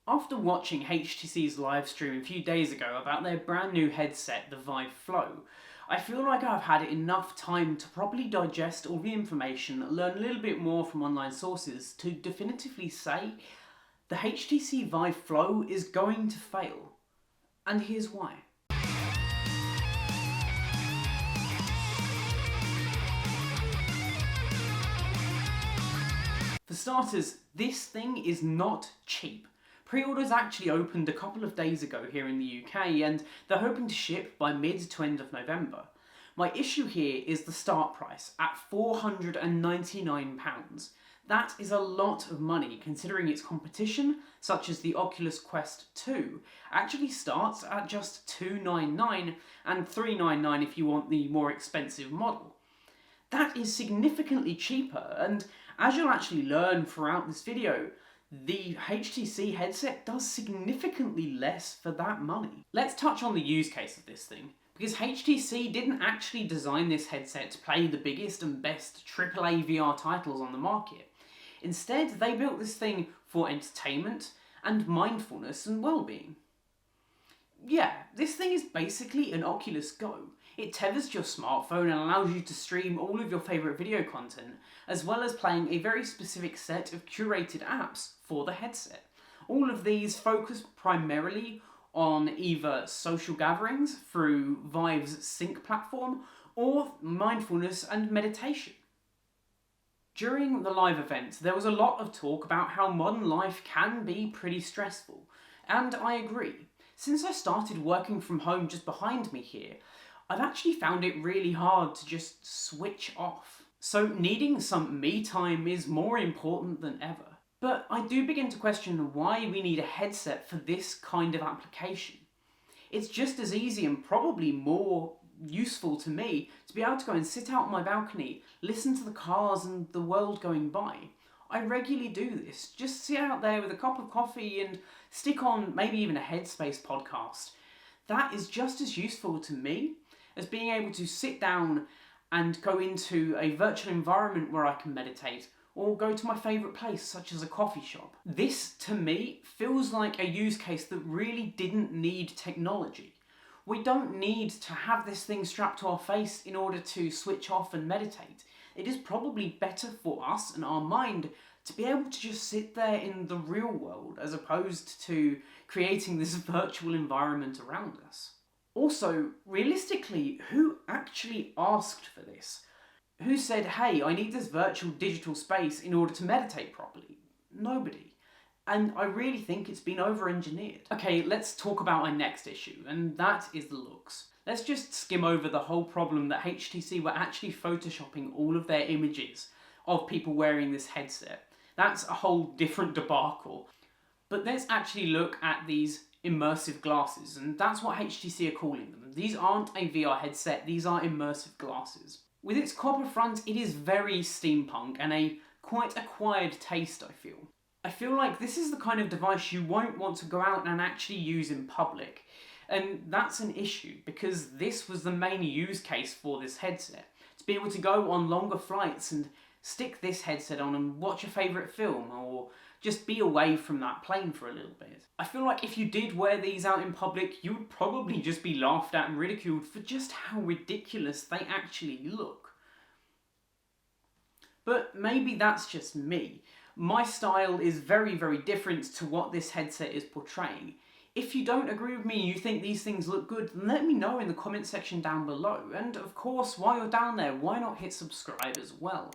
After watching HTC's live stream a few days ago about their brand new headset, the Vive Flow, I feel like I've had enough time to properly digest all the information, learn a little bit more from online sources to definitively say the HTC Vive Flow is going to fail. And here's why. For starters, this thing is not cheap. Pre-orders actually opened a couple of days ago here in the UK and they're hoping to ship by mid to end of November. My issue here is the start price at £499. That is a lot of money considering its competition, such as the Oculus Quest 2, actually starts at just $299 and $399 if you want the more expensive model. That is significantly cheaper, and as you'll actually learn throughout this video, the HTC headset does significantly less for that money. Let's touch on the use case of this thing, because HTC didn't actually design this headset to play the biggest and best AAA VR titles on the market. Instead, they built this thing for entertainment and mindfulness and well-being. Yeah, this thing is basically an Oculus Go. It tethers to your smartphone and allows you to stream all of your favourite video content, as well as playing a very specific set of curated apps for the headset. All of these focus primarily on either social gatherings through Vive's Sync platform or mindfulness and meditation. During the live event, there was a lot of talk about how modern life can be pretty stressful, and I agree. Since I started working from home just behind me here, I've actually found it really hard to just switch off. So needing some me time is more important than ever. But I do begin to question why we need a headset for this kind of application. It's just as easy and probably more useful to me to be able to go and sit out on my balcony, listen to the cars and the world going by. I regularly do this. Just sit out there with a cup of coffee and stick on maybe even a Headspace podcast. That is just as useful to me as being able to sit down and go into a virtual environment where I can meditate or go to my favourite place such as a coffee shop. This, to me, feels like a use case that really didn't need technology. We don't need to have this thing strapped to our face in order to switch off and meditate. It is probably better for us and our mind to be able to just sit there in the real world as opposed to creating this virtual environment around us. Also, realistically, who actually asked for this? Who said, hey, I need this virtual digital space in order to meditate properly? Nobody. And I really think it's been over-engineered. Okay, let's talk about our next issue, and that is the looks. Let's just skim over the whole problem that HTC were actually photoshopping all of their images of people wearing this headset. That's a whole different debacle. But let's actually look at these immersive glasses, and that's what HTC are calling them. These aren't a VR headset, these are immersive glasses. With its copper front, it is very steampunk and a quite acquired taste, I feel. I feel like this is the kind of device you won't want to go out and actually use in public. And that's an issue, because this was the main use case for this headset. To be able to go on longer flights and stick this headset on and watch a favourite film, or just be away from that plane for a little bit. I feel like if you did wear these out in public, you would probably just be laughed at and ridiculed for just how ridiculous they actually look. But maybe that's just me. My style is very, very different to what this headset is portraying. If you don't agree with me and you think these things look good, then let me know in the comment section down below. And of course, while you're down there, why not hit subscribe as well?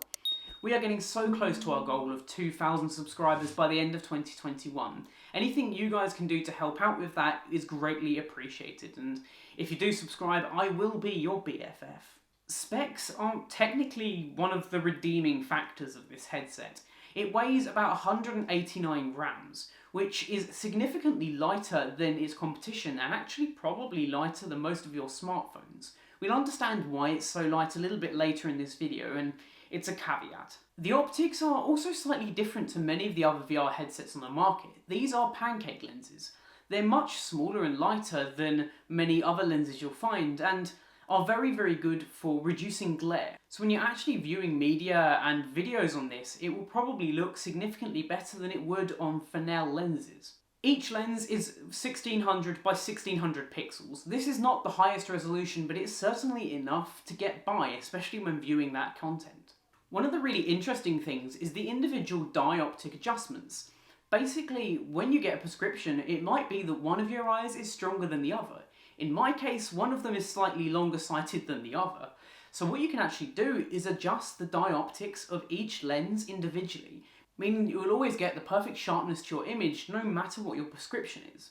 We are getting so close to our goal of 2,000 subscribers by the end of 2021. Anything you guys can do to help out with that is greatly appreciated. And if you do subscribe, I will be your BFF. Specs aren't technically one of the redeeming factors of this headset. It weighs about 189 grams, which is significantly lighter than its competition and actually probably lighter than most of your smartphones. We'll understand why it's so light a little bit later in this video, and it's a caveat. The optics are also slightly different to many of the other VR headsets on the market. These are pancake lenses. They're much smaller and lighter than many other lenses you'll find, and are very, very good for reducing glare. So when you're actually viewing media and videos on this, it will probably look significantly better than it would on Fresnel lenses. Each lens is 1600 by 1600 pixels. This is not the highest resolution, but it's certainly enough to get by, especially when viewing that content. One of the really interesting things is the individual dioptic adjustments. Basically, when you get a prescription, it might be that one of your eyes is stronger than the other. In my case, one of them is slightly longer sighted than the other. So what you can actually do is adjust the dioptics of each lens individually, meaning you will always get the perfect sharpness to your image no matter what your prescription is.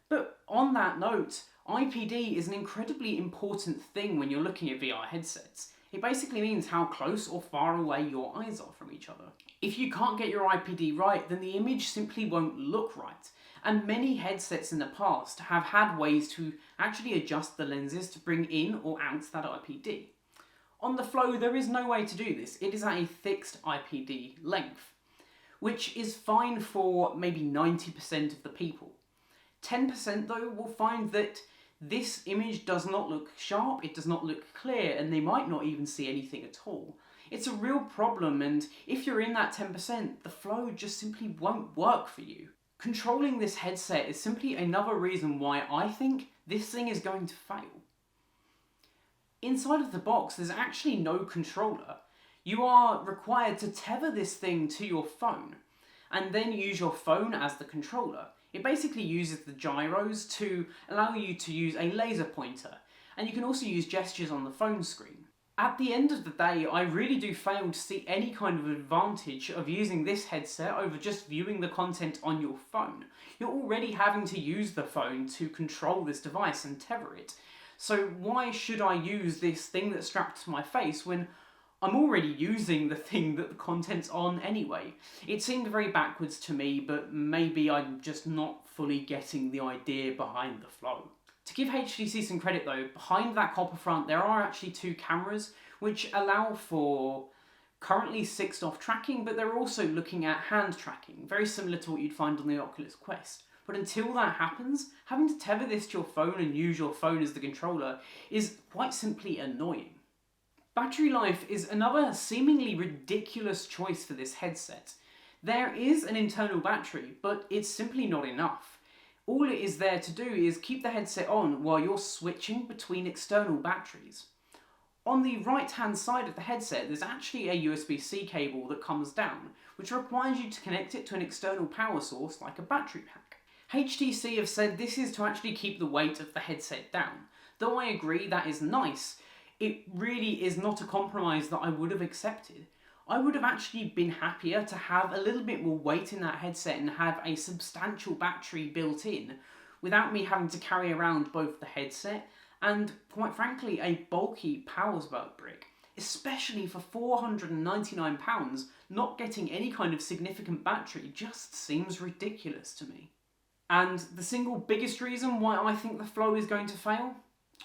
But on that note, IPD is an incredibly important thing when you're looking at VR headsets. It basically means how close or far away your eyes are from each other. If you can't get your IPD right, then the image simply won't look right. And many headsets in the past have had ways to actually adjust the lenses to bring in or out that IPD. On the Flow, there is no way to do this. It is at a fixed IPD length, which is fine for maybe 90% of the people. 10% though will find that this image does not look sharp, it does not look clear, and they might not even see anything at all. It's a real problem, and if you're in that 10%, the Flow just simply won't work for you. Controlling this headset is simply another reason why I think this thing is going to fail. Inside of the box, there's actually no controller. You are required to tether this thing to your phone, and then use your phone as the controller. It basically uses the gyros to allow you to use a laser pointer, and you can also use gestures on the phone screen. At the end of the day, I really do fail to see any kind of advantage of using this headset over just viewing the content on your phone. You're already having to use the phone to control this device and tether it. So why should I use this thing that's strapped to my face when I'm already using the thing that the content's on anyway? It seemed very backwards to me, but maybe I'm just not fully getting the idea behind the Flow. To give HTC some credit though, behind that copper front there are actually two cameras which allow for currently 6-off tracking, but they're also looking at hand tracking, very similar to what you'd find on the Oculus Quest. But until that happens, having to tether this to your phone and use your phone as the controller is quite simply annoying. Battery life is another seemingly ridiculous choice for this headset. There is an internal battery, but it's simply not enough. All it is there to do is keep the headset on while you're switching between external batteries. On the right hand side of the headset there's actually a USB-C cable that comes down, which requires you to connect it to an external power source like a battery pack. HTC have said this is to actually keep the weight of the headset down. Though I agree that is nice, it really is not a compromise that I would have accepted. I would have actually been happier to have a little bit more weight in that headset and have a substantial battery built in, without me having to carry around both the headset and, quite frankly, a bulky Powersburg brick. Especially for £499, not getting any kind of significant battery just seems ridiculous to me. And the single biggest reason why I think the Flow is going to fail?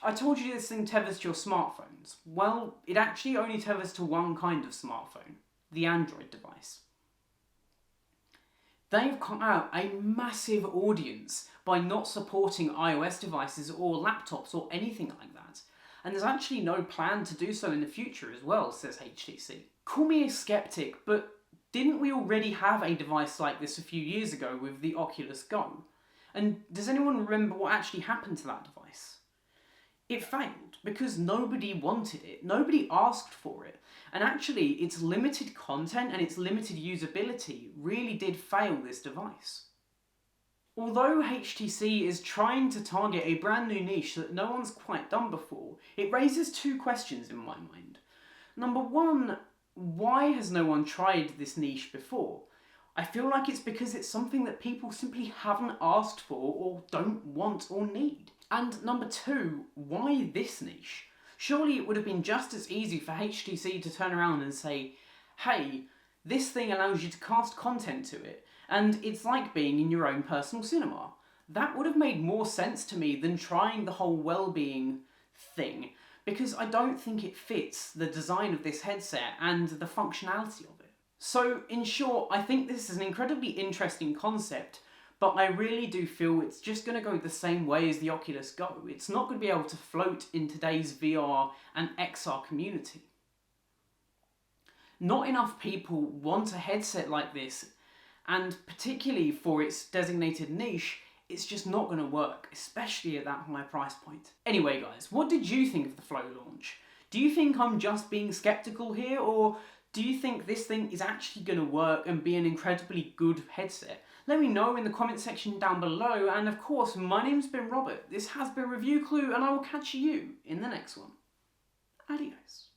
I told you this thing tethers to your smartphones. Well, it actually only tethers to one kind of smartphone, the Android device. They've caught out a massive audience by not supporting iOS devices or laptops or anything like that. And there's actually no plan to do so in the future as well, says HTC. Call me a skeptic, but didn't we already have a device like this a few years ago with the Oculus Go? And does anyone remember what actually happened to that device? It failed because nobody wanted it, nobody asked for it, and actually its limited content and its limited usability really did fail this device. Although HTC is trying to target a brand new niche that no one's quite done before, it raises two questions in my mind. Number one, why has no one tried this niche before? I feel like it's because it's something that people simply haven't asked for or don't want or need. And number two, why this niche? Surely it would have been just as easy for HTC to turn around and say, hey, this thing allows you to cast content to it, and it's like being in your own personal cinema. That would have made more sense to me than trying the whole well-being thing, because I don't think it fits the design of this headset and the functionality of it. So, in short, I think this is an incredibly interesting concept, but I really do feel it's just going to go the same way as the Oculus Go. It's not going to be able to float in today's VR and XR community. Not enough people want a headset like this, and particularly for its designated niche, it's just not going to work, especially at that high price point. Anyway guys, what did you think of the Flow launch? Do you think I'm just being skeptical here, or do you think this thing is actually going to work and be an incredibly good headset? Let me know in the comment section down below, and of course, my name's been Robert, this has been Review Clue, and I will catch you in the next one. Adios.